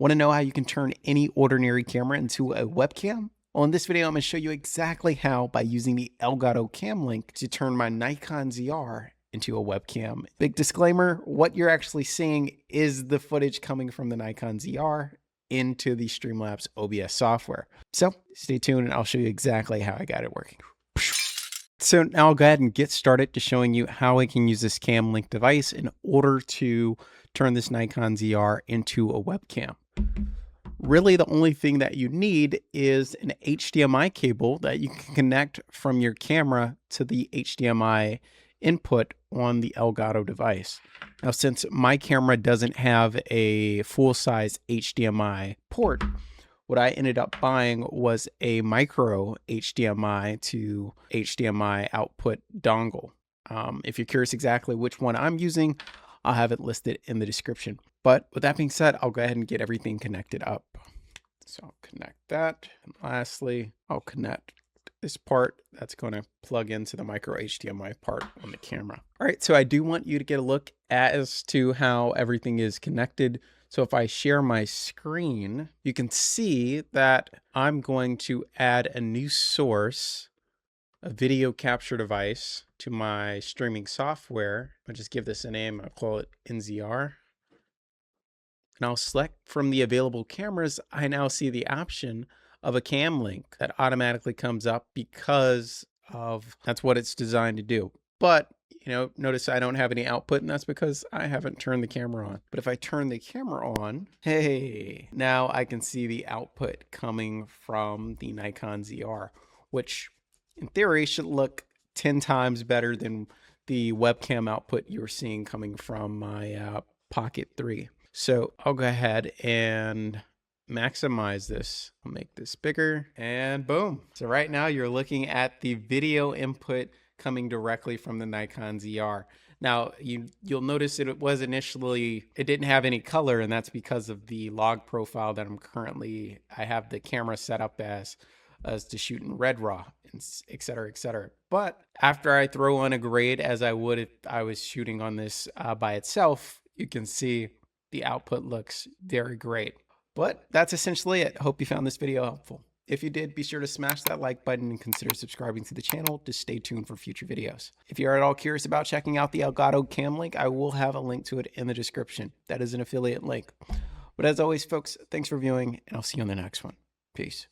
Want to know how you can turn any ordinary camera into a webcam? Well, in this video, I'm going to show you exactly how by using the Elgato Cam Link to turn my Nikon ZR into a webcam. Big disclaimer, what you're actually seeing is the footage coming from the Nikon ZR into the Streamlabs OBS software. So stay tuned and I'll show you exactly how I got it working. So now I'll go ahead and get started to showing you how I can use this Cam Link device in order to turn this Nikon ZR into a webcam. Really, the only thing that you need is an HDMI cable that you can connect from your camera to the HDMI input on the Elgato device. Now, since my camera doesn't have a full-size HDMI port, what I ended up buying was a micro HDMI to HDMI output dongle. If you're curious exactly which one I'm using, I'll have it listed in the description. But with that being said, I'll go ahead and get everything connected up. So I'll connect that. And lastly, I'll connect this part that's going to plug into the micro HDMI part on the camera. All right, so I do want you to get a look as to how everything is connected. So if I share my screen, you can see that I'm going to add a new source, a video capture device, to my streaming software. I'll just give this a name. I'll call it NZR. And I'll select from the available cameras. I now see the option of a cam link that automatically comes up because of that's what it's designed to do. But notice I don't have any output, and that's because I haven't turned the camera on. But if I turn the camera on, hey, now I can see the output coming from the Nikon ZR, which in theory should look 10 times better than the webcam output you're seeing coming from my Pocket 3. So I'll go ahead and maximize this. I'll make this bigger and boom. So right now you're looking at the video input coming directly from the Nikon ZR. Now you'll notice it was initially, it didn't have any color, and that's because of the log profile that I have the camera set up as to shoot in red raw, et cetera, et cetera. But after I throw on a grade as I would if I was shooting on this by itself, you can see the output looks very great. But that's essentially it. Hope you found this video helpful. If you did, be sure to smash that like button and consider subscribing to the channel to stay tuned for future videos. If you're at all curious about checking out the Elgato Cam Link, I will have a link to it in the description. That is an affiliate link. But as always, folks, thanks for viewing, and I'll see you on the next one. Peace.